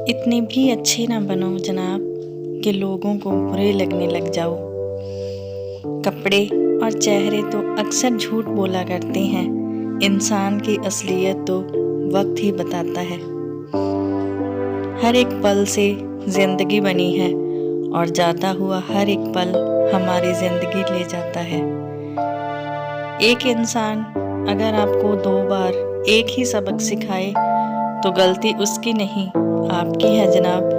इतने भी अच्छे ना बनो जनाब कि लोगों को बुरे लगने लग जाओ। कपड़े और चेहरे तो अक्सर झूठ बोला करते हैं, इंसान की असलियत तो वक्त ही बताता है। हर एक पल से जिंदगी बनी है और जाता हुआ हर एक पल हमारी जिंदगी ले जाता है। एक इंसान अगर आपको 2 बार एक ही सबक सिखाए तो गलती उसकी नहीं, आपकी है जनाब।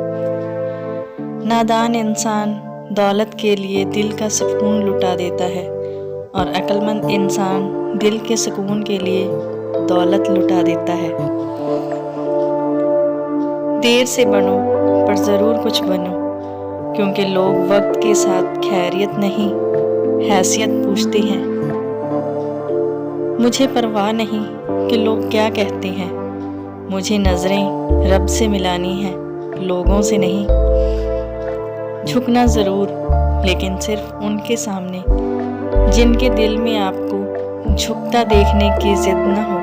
नादान इंसान दौलत के लिए दिल का सुकून लुटा देता है और अक्लमंद इंसान दिल के सुकून के लिए दौलत लुटा देता है। देर से बनो पर ज़रूर कुछ बनो, क्योंकि लोग वक्त के साथ खैरियत नहीं हैसियत पूछते हैं। मुझे परवाह नहीं कि लोग क्या कहते हैं, मुझे नज़रें रब से मिलानी है, लोगों से नहीं। झुकना ज़रूर, लेकिन सिर्फ उनके सामने जिनके दिल में आपको झुकता देखने की जिद न हो।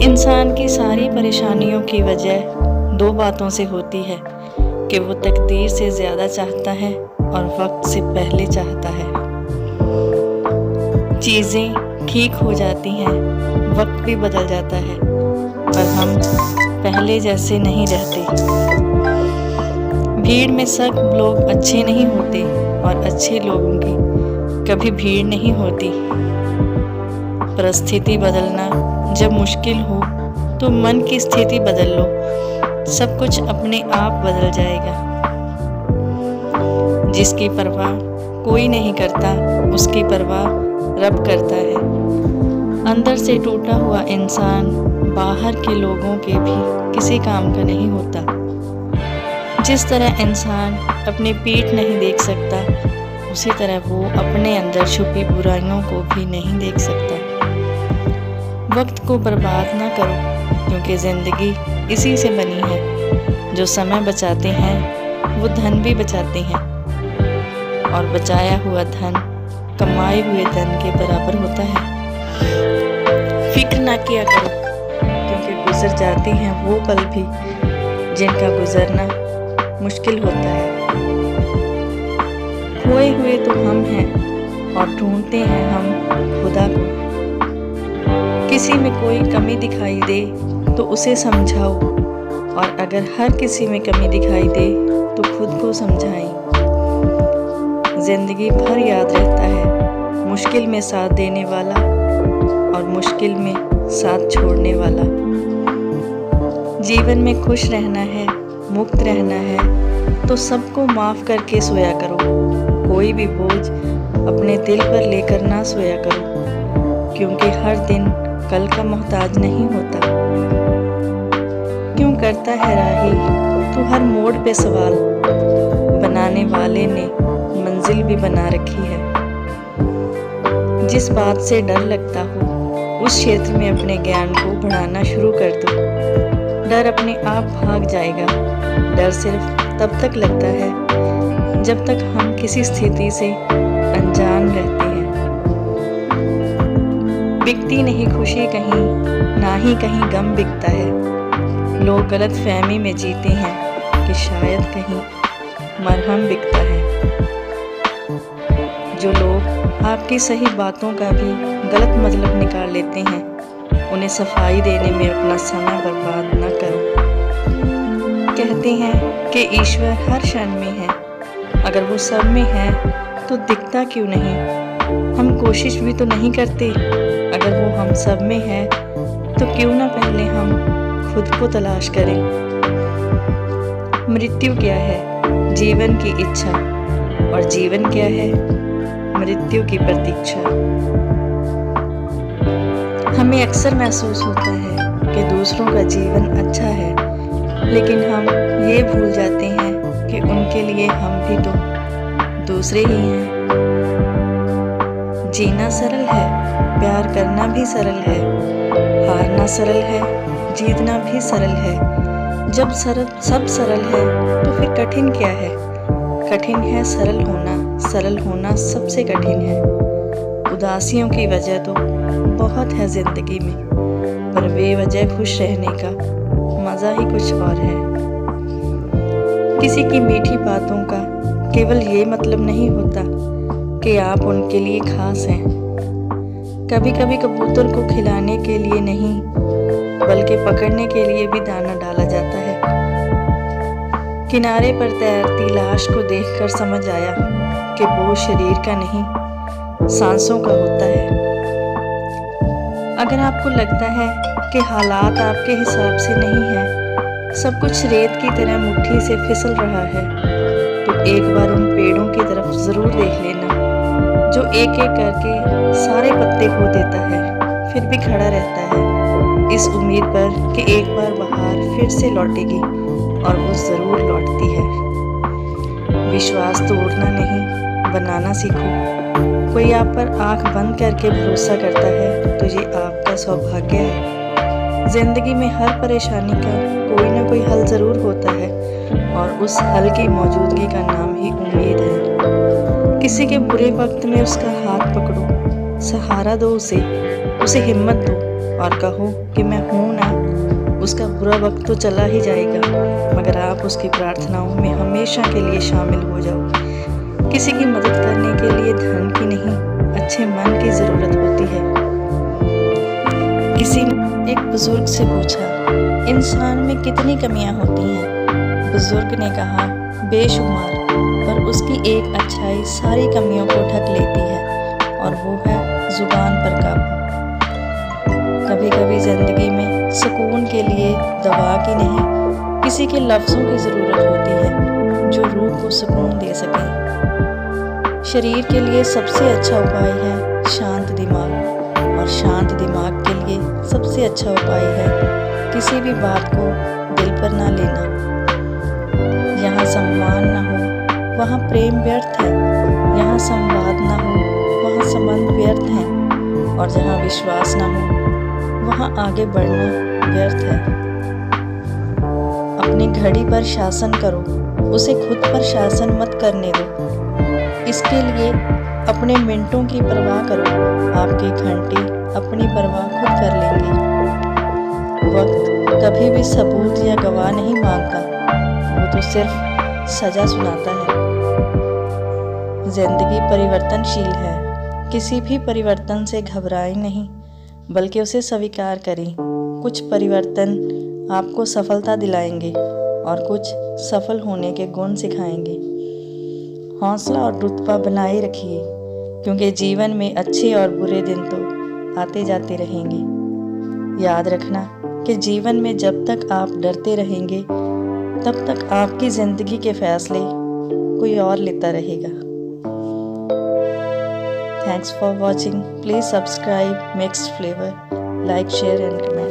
इंसान की सारी परेशानियों की वजह 2 बातों से होती है कि वो तकदीर से ज़्यादा चाहता है और वक्त से पहले चाहता है। चीज़ें ठीक हो जाती हैं, वक्त भी बदल जाता है, पर हम पहले जैसे नहीं रहते। भीड़ में सब लोग अच्छे नहीं होते और अच्छे लोगों की कभी भीड़ नहीं होती। परिस्थिति बदलना जब मुश्किल हो तो मन की स्थिति बदल लो, सब कुछ अपने आप बदल जाएगा। जिसकी परवाह कोई नहीं करता, उसकी परवाह रब करता है। अंदर से टूटा हुआ इंसान बाहर के लोगों के भी किसी काम का नहीं होता। जिस तरह इंसान अपनी पीठ नहीं देख सकता, उसी तरह वो अपने अंदर छुपी बुराइयों को भी नहीं देख सकता। वक्त को बर्बाद ना करो, क्योंकि ज़िंदगी इसी से बनी है। जो समय बचाते हैं वो धन भी बचाते हैं, और बचाया हुआ धन कमाए हुए धन के बराबर होता है। फिक्र ना किया करो, क्योंकि गुजर जाते हैं वो पल भी जिनका गुजरना मुश्किल होता है। खोए हुए तो हम हैं और ढूंढते हैं हम खुदा को। किसी में कोई कमी दिखाई दे तो उसे समझाओ, और अगर हर किसी में कमी दिखाई दे तो खुद को समझाएं। जिंदगी भर याद रहता है मुश्किल में साथ देने वाला और मुश्किल में साथ छोड़ने वाला। जीवन में खुश रहना है, मुक्त रहना है, तो सबको माफ़ करके सोया करो। कोई भी बोझ अपने दिल पर लेकर ना सोया करो, क्योंकि हर दिन कल का मोहताज नहीं होता। क्यों करता है राही तो हर मोड़ पे सवाल, बनाने वाले ने मंजिल भी बना रखी है। जिस बात से डर लगता हो उस क्षेत्र में अपने ज्ञान को बढ़ाना शुरू कर दो। डर अपने आप भाग जाएगा। डर सिर्फ तब तक लगता है जब तक हम किसी स्थिति से अनजान रहते हैं। बिकती नहीं खुशी कहीं, ना ही कहीं गम बिकता है। लोग गलत फहमी में जीते हैं कि शायद कहीं मरहम बिकता है। जो लोग आपकी सही बातों का भी गलत मतलब निकाल लेते हैं, उन्हें सफाई देने में अपना समय बर्बाद न करो। कहते हैं कि ईश्वर हर क्षण में है, अगर वो सब में है तो दिखता क्यों नहीं? हम कोशिश भी तो नहीं करते। अगर वो हम सब में है तो क्यों ना पहले हम खुद को तलाश करें। मृत्यु क्या है? जीवन की इच्छा। और जीवन क्या है? मृत्यु की प्रतीक्षा। हमें अक्सर महसूस होता है कि दूसरों का जीवन अच्छा है, लेकिन हम ये भूल जाते हैं कि उनके लिए हम भी तो दूसरे ही हैं। जीना सरल है, प्यार करना भी सरल है, हारना सरल है, जीतना भी सरल है। जब सब सरल है तो फिर कठिन क्या है? कठिन है सरल होना सबसे कठिन है। उदासियों की वजह तो बहुत है ज़िंदगी में, पर बेवजह खुश रहने का मज़ा ही कुछ और है। किसी की मीठी बातों का केवल ये मतलब नहीं होता कि आप उनके लिए खास हैं। कभी कभी कबूतर को खिलाने के लिए नहीं बल्कि पकड़ने के लिए भी दाना डाला जाता है। किनारे पर तैरती लाश को देखकर समझ आया कि वो शरीर का नहीं, सांसों का होता है। अगर आपको लगता है कि हालात आपके हिसाब से नहीं है, सब कुछ रेत की तरह मुट्ठी से फिसल रहा है, तो एक बार उन पेड़ों की तरफ ज़रूर देख लेना जो एक एक करके सारे पत्ते खो देता है, फिर भी खड़ा रहता है इस उम्मीद पर कि एक बार बहार फिर से लौटेगी, और वो ज़रूर लौटती है। विश्वास तोड़ना नहीं, बनाना सीखो। कोई आप पर आंख बंद करके भरोसा करता है तो ये आपका सौभाग्य है। ज़िंदगी में हर परेशानी का कोई ना कोई हल ज़रूर होता है, और उस हल की मौजूदगी का नाम ही उम्मीद है। किसी के बुरे वक्त में उसका हाथ पकड़ो, सहारा दो उसे हिम्मत दो और कहो कि मैं हूँ ना। उसका बुरा वक्त तो चला ही जाएगा, मगर आप उसकी प्रार्थनाओं में हमेशा के लिए शामिल हो जाओ। किसी की मदद करने के लिए धन की नहीं, अच्छे मन की ज़रूरत होती है। किसी ने एक बुजुर्ग से पूछा, इंसान में कितनी कमियां होती हैं? बुजुर्ग ने कहा, बेशुमार, पर उसकी एक अच्छाई सारी कमियों को ढक लेती है, और वो है ज़ुबान पर काबू। कभी कभी ज़िंदगी में सुकून के लिए दवा की नहीं, किसी के लफ्ज़ों की ज़रूरत होती है जो रूह को सुकून दे सके। शरीर के लिए सबसे अच्छा उपाय है शांत दिमाग, और शांत दिमाग के लिए सबसे अच्छा उपाय है किसी भी बात को दिल पर ना लेना। यहाँ सम्मान ना हो वहाँ प्रेम व्यर्थ है, यहाँ संवाद ना हो वहाँ संबंध व्यर्थ हैं, और जहाँ विश्वास ना हो वहाँ आगे बढ़ना व्यर्थ है। अपनी घड़ी पर शासन करो, उसे खुद पर शासन मत करने दो। इसके लिए अपने मिनटों की परवाह करो, आपके घंटे अपनी परवाह खुद कर लेंगे। वक्त कभी भी सबूत या गवाह नहीं मांगता, वो तो सिर्फ सजा सुनाता है। जिंदगी परिवर्तनशील है, किसी भी परिवर्तन से घबराएं नहीं, बल्कि उसे स्वीकार करें। कुछ परिवर्तन आपको सफलता दिलाएंगे और कुछ सफल होने के गुण सिखाएंगे। हौसला और रुतबा बनाए रखिए, क्योंकि जीवन में अच्छे और बुरे दिन तो आते जाते रहेंगे। याद रखना कि जीवन में जब तक आप डरते रहेंगे, तब तक आपकी ज़िंदगी के फैसले कोई और लेता रहेगा। Thanks for watching. Please subscribe Mixed Flavor, like, share and comment.